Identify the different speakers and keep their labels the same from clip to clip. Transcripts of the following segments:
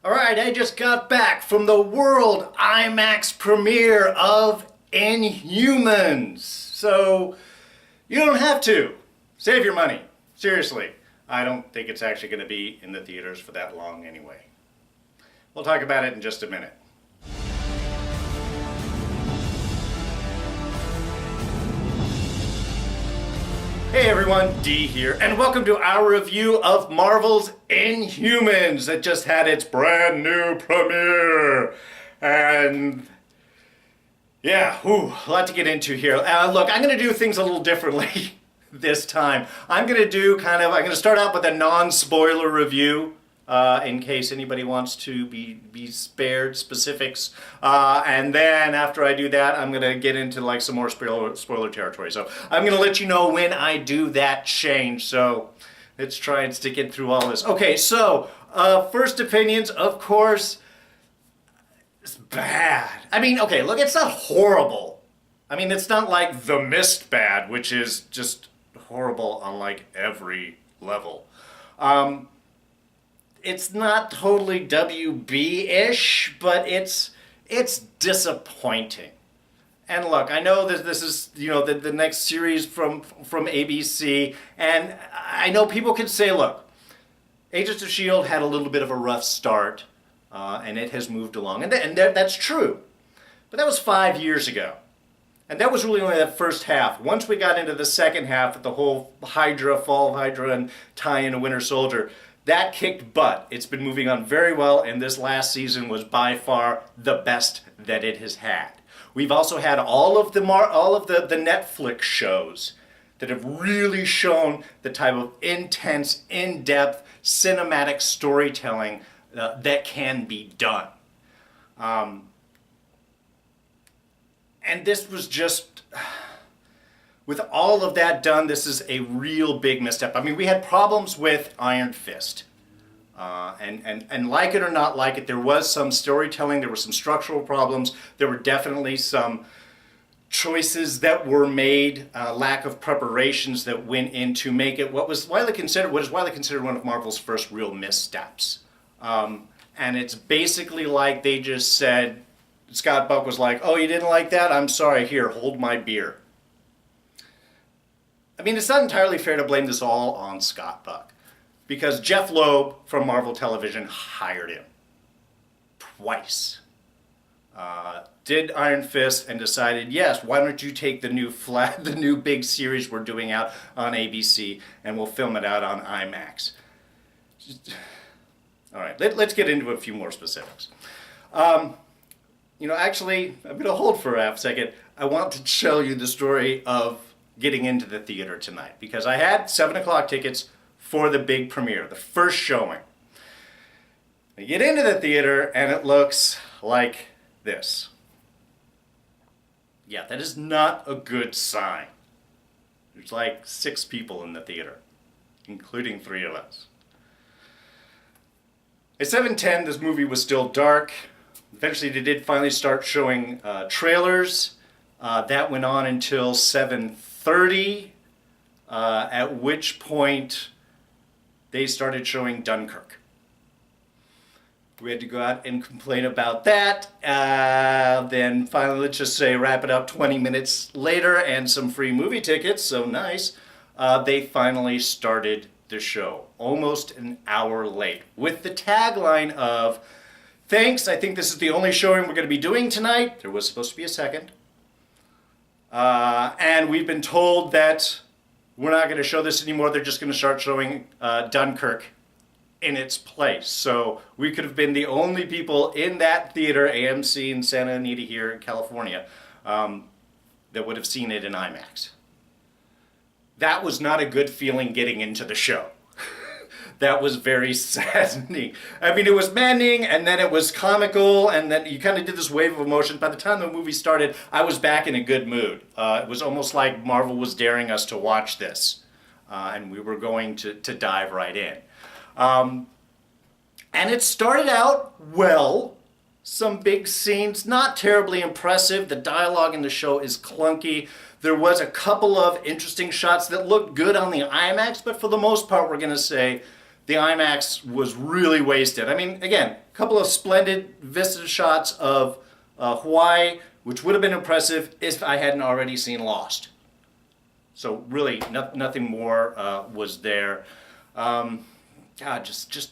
Speaker 1: Alright, I just got back from the World IMAX premiere of Inhumans. So, you don't have to. Save your money. Seriously. I don't think it's actually going to be in the theaters for that long anyway. We'll talk about it in just a minute. Hey everyone, D here, and welcome to our review of Marvel's Inhumans that just had its brand new premiere. And yeah, a lot to get into here. Look, I'm going to do things a little differently this time. I'm going to start out with a non-spoiler review. In case anybody wants to be spared specifics. And then after I do that, I'm going to get into like some more spoiler territory. So I'm going to let you know when I do that change. So let's try and stick it through all this. Okay, so first opinions, of course, it's bad. I mean, okay, look, it's not horrible. I mean, it's not like The Mist bad, which is just horrible on like every level. It's not totally WB-ish, but it's disappointing. And look, I know that this is, the next series from ABC, and I know people can say, look, Agents of S.H.I.E.L.D. had a little bit of a rough start, and it has moved along, and that's true. But that was 5 years ago. And that was really only that first half. Once we got into the second half with the whole Hydra, Fall of Hydra, and tie-in to Winter Soldier, that kicked butt. It's been moving on very well, and this last season was by far the best that it has had. We've also had all of the Netflix shows that have really shown the type of intense, in-depth, cinematic storytelling that can be done. And this was just... With all of that done, this is a real big misstep. I mean, we had problems with Iron Fist. And like it or not like it, there was some storytelling, there were some structural problems, there were definitely some choices that were made, lack of preparations that went into make it what is widely considered one of Marvel's first real missteps. And it's basically like they just said, Scott Buck was like, oh, you didn't like that? I'm sorry, here, hold my beer. I mean, it's not entirely fair to blame this all on Scott Buck, because Jeff Loeb from Marvel Television hired him twice. Did Iron Fist and decided, yes, why don't you take the new big series we're doing out on ABC and we'll film it out on IMAX. All right, let's get into a few more specifics. Actually, I'm going to hold for a half second. I want to tell you the story of getting into the theater tonight, because I had 7 o'clock tickets for the big premiere, the first showing. I get into the theater and it looks like this. Yeah, that is not a good sign. There's like 6 people in the theater, including 3 of us. At 7:10, this movie was still dark. Eventually they did finally start showing trailers. That went on until 7:30, at which point they started showing Dunkirk. We had to go out and complain about that. Then finally, let's just say, wrap it up 20 minutes later and some free movie tickets, so nice. They finally started the show, almost an hour late, with the tagline of, thanks, I think this is the only showing we're going to be doing tonight. There was supposed to be a second. And we've been told that we're not going to show this anymore. They're just going to start showing Dunkirk in its place. So we could have been the only people in that theater, AMC in Santa Anita here in California, that would have seen it in IMAX. That was not a good feeling getting into the show. That was very saddening. I mean, it was maddening, and then it was comical, and then you kind of did this wave of emotion. By the time the movie started, I was back in a good mood. It was almost like Marvel was daring us to watch this, and we were going to dive right in. And it started out well. Some big scenes, not terribly impressive. The dialogue in the show is clunky. There was a couple of interesting shots that looked good on the IMAX, but for the most part, we're going to say the IMAX was really wasted. I mean, again, a couple of splendid vista shots of Hawaii, which would have been impressive if I hadn't already seen Lost. So really, nothing more was there. God, just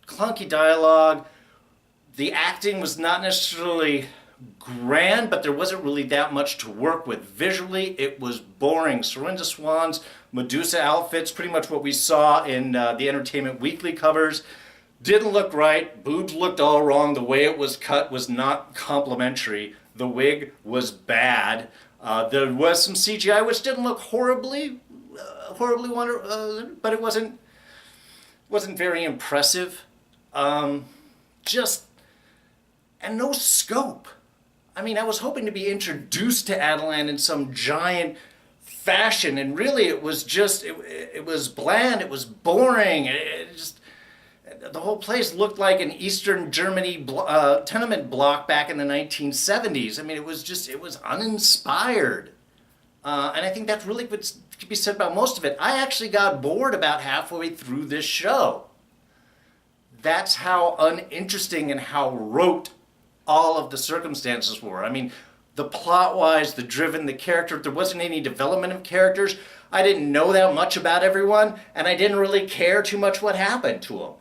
Speaker 1: clunky dialogue. The acting was not necessarily grand, but there wasn't really that much to work with. Visually, it was boring. Serinda Swan's Medusa outfits, pretty much what we saw in the Entertainment Weekly covers, didn't look right. Boobs looked all wrong. The way it was cut was not complimentary. The wig was bad. There was some CGI which didn't look horribly wonderful, but it wasn't very impressive. And no scope. I mean, I was hoping to be introduced to Adelan in some giant fashion, and really it was just, it was bland, it was boring, the whole place looked like an Eastern Germany tenement block back in the 1970s. I mean, it was uninspired. And I think that's really what could be said about most of it. I actually got bored about halfway through this show. That's how uninteresting and how rote all of the circumstances were. I mean, the plot-wise, the driven, the character, there wasn't any development of characters. I didn't know that much about everyone, and I didn't really care too much what happened to them.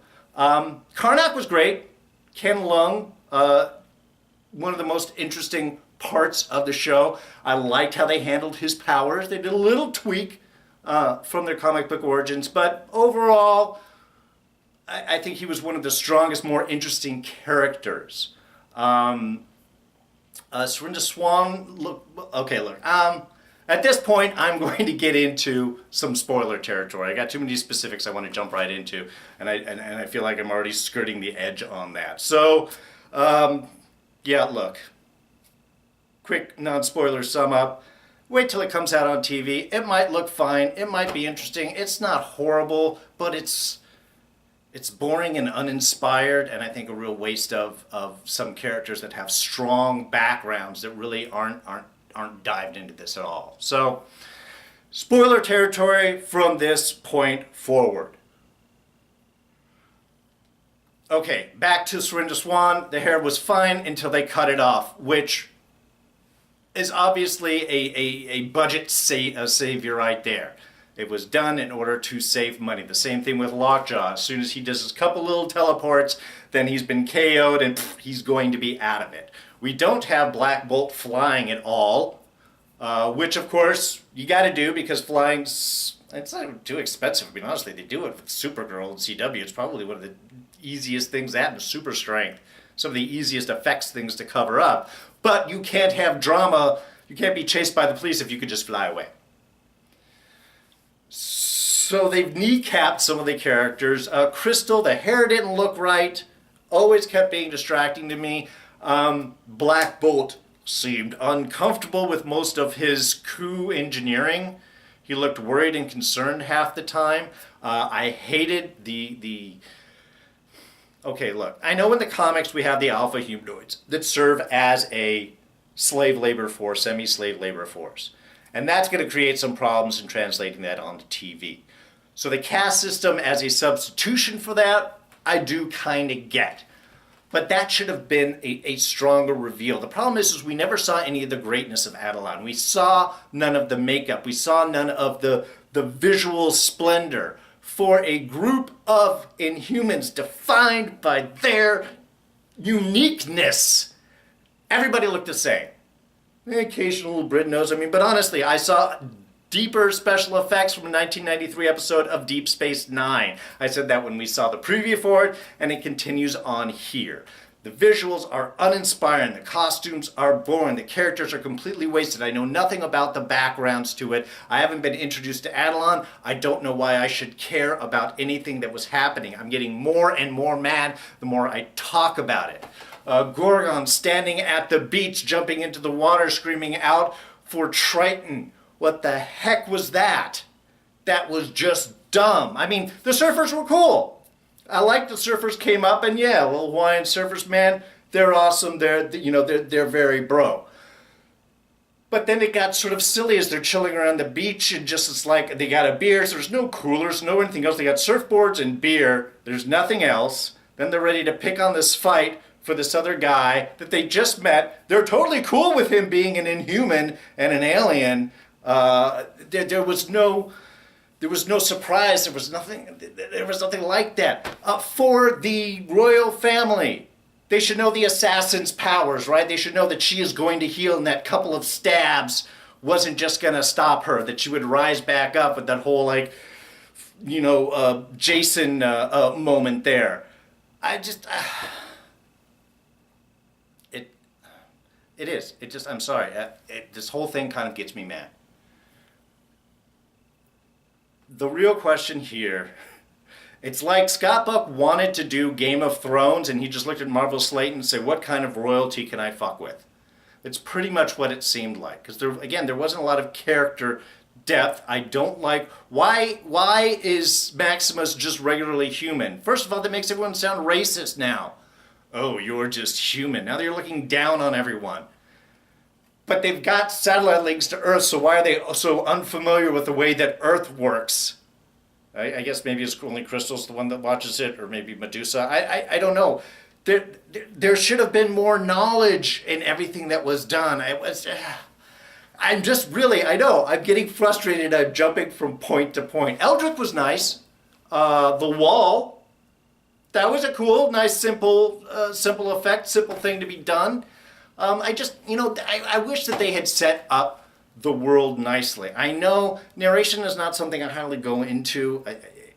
Speaker 1: Karnak was great. Ken Leung, one of the most interesting parts of the show. I liked how they handled his powers. They did a little tweak from their comic book origins, but overall, I think he was one of the strongest, more interesting characters. Serinda Swan, look. At this point, I'm going to get into some spoiler territory. I got too many specifics I want to jump right into, and I feel like I'm already skirting the edge on that. So, yeah, look. Quick non-spoiler sum up. Wait till it comes out on TV. It might look fine. It might be interesting. It's not horrible, but it's boring and uninspired, and I think a real waste of some characters that have strong backgrounds that really aren't dived into this at all. So, spoiler territory from this point forward. Okay, back to Serinda Swan. The hair was fine until they cut it off, which is obviously a budget savior right there. It was done in order to save money. The same thing with Lockjaw. As soon as he does his couple little teleports, then he's been KO'd and he's going to be out of it. We don't have Black Bolt flying at all, which of course you got to do because flying's, it's not too expensive. I mean, honestly, they do it with Supergirl and CW. It's probably one of the easiest things that and super strength. Some of the easiest effects things to cover up. But you can't have drama. You can't be chased by the police if you could just fly away. So they've kneecapped some of the characters. Crystal, the hair didn't look right. Always kept being distracting to me. Black Bolt seemed uncomfortable with most of his coup engineering. He looked worried and concerned half the time. I hated the... Okay, look. I know in the comics we have the alpha humanoids that serve as a slave labor force, semi-slave labor force. And that's going to create some problems in translating that onto TV. So the caste system as a substitution for that, I do kind of get. But that should have been a stronger reveal. The problem is we never saw any of the greatness of Adelan. We saw none of the makeup. We saw none of the visual splendor for a group of Inhumans defined by their uniqueness. Everybody looked the same. Occasional Brit nose, but honestly, I saw deeper special effects from a 1993 episode of Deep Space Nine. I said that when we saw the preview for it, and it continues on here. The visuals are uninspiring, the costumes are boring, the characters are completely wasted. I know nothing about the backgrounds to it. I haven't been introduced to Adelan. I don't know why I should care about anything that was happening. I'm getting more and more mad the more I talk about it. Gorgon standing at the beach, jumping into the water, screaming out for Triton. What the heck was that? That was just dumb. The surfers were cool. I like the surfers came up, and yeah, little Hawaiian surfers, man, they're awesome. They're very bro. But then it got sort of silly as they're chilling around the beach and just it's like they got a beer, so there's no coolers, no anything else. They got surfboards and beer. There's nothing else. Then they're ready to pick on this fight for this other guy that they just met. They're totally cool with him being an Inhuman and an alien. There was no surprise. There was nothing like that. For the royal family, they should know the assassin's powers, right? They should know that she is going to heal, and that couple of stabs wasn't just going to stop her. That she would rise back up with that whole Jason moment there. I'm sorry. This whole thing kind of gets me mad. The real question here, it's like Scott Buck wanted to do Game of Thrones and he just looked at Marvel's slate and said, what kind of royalty can I fuck with? It's pretty much what it seemed like. Because there wasn't a lot of character depth. I don't like, why is Maximus just regularly human? First of all, that makes everyone sound racist now. Oh, you're just human. Now they're looking down on everyone. But they've got satellite links to Earth, so why are they so unfamiliar with the way that Earth works? I guess maybe it's only Crystal's the one that watches it, or maybe Medusa. I don't know. There should have been more knowledge in everything that was done. I'm just really, I know, I'm getting frustrated. I'm jumping from point to point. Eldritch was nice. The wall, that was a cool, nice, simple effect, simple thing to be done. I wish that they had set up the world nicely. I know narration is not something I highly go into.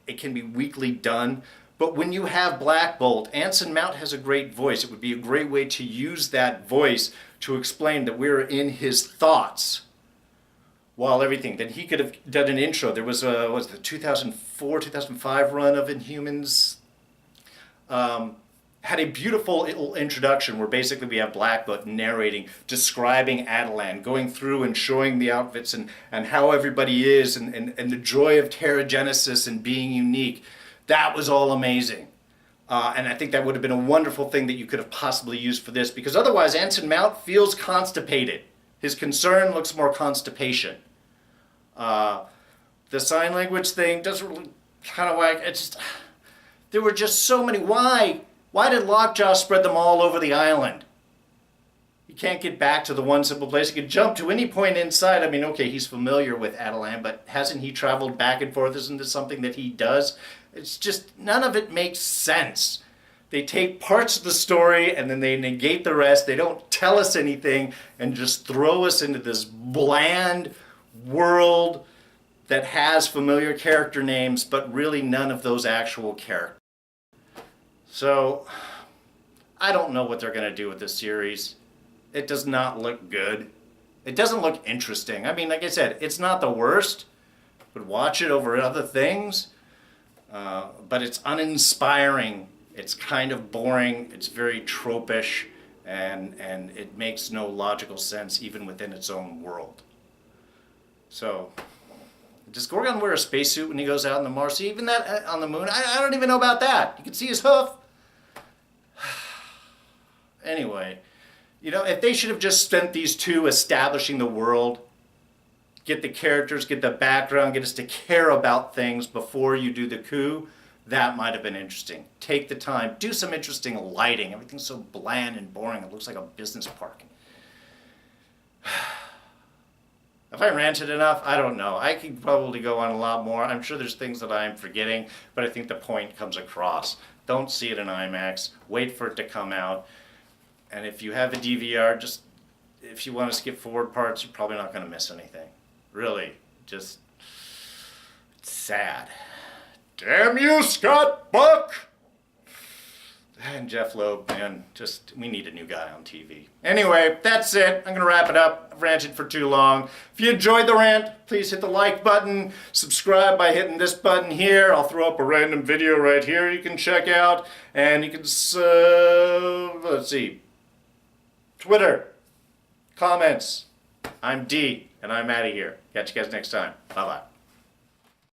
Speaker 1: It can be weakly done. But when you have Black Bolt, Anson Mount has a great voice. It would be a great way to use that voice to explain that we're in his thoughts while everything. Then he could have done an intro. There was the 2004, 2005 run of Inhumans. Had a beautiful little introduction where basically we have Black Bolt narrating, describing Adelan, going through and showing the outfits and how everybody is and the joy of Terrigenesis and being unique. That was all amazing. And I think that would have been a wonderful thing that you could have possibly used for this, because otherwise Anson Mount feels constipated. His concern looks more constipation. The sign language thing doesn't really kind of like, there were just so many. Why did Lockjaw spread them all over the island? He can't get back to the one simple place. He could jump to any point inside. I mean, okay, he's familiar with Adelan, but hasn't he traveled back and forth? Isn't this something that he does? It's just, none of it makes sense. They take parts of the story and then they negate the rest. They don't tell us anything and just throw us into this bland world that has familiar character names, but really none of those actual characters. So, I don't know what they're going to do with this series. It does not look good. It doesn't look interesting. I mean, like I said, it's not the worst. Would watch it over other things. But it's uninspiring. It's kind of boring. It's very tropish. And it makes no logical sense even within its own world. So, does Gorgon wear a spacesuit when he goes out in the Mars? Even that on the moon? I don't even know about that. You can see his hoof. Anyway, if they should have just spent these two establishing the world, get the characters, get the background, get us to care about things before you do the coup, that might have been interesting. Take the time, do some interesting lighting. Everything's so bland and boring, it looks like a business park. Have I ranted enough? I don't know. I could probably go on a lot more. I'm sure there's things that I'm forgetting, but I think the point comes across. Don't see it in IMAX. Wait for it to come out. And if you have a DVR, just if you want to skip forward parts, you're probably not going to miss anything. Really, just it's sad. Damn you, Scott Buck! And Jeff Loeb, man, we need a new guy on TV. Anyway, that's it. I'm going to wrap it up. I've ranted for too long. If you enjoyed the rant, please hit the like button. Subscribe by hitting this button here. I'll throw up a random video right here you can check out. And you can, let's see, Twitter, comments. I'm D, and I'm out of here. Catch you guys next time. Bye-bye.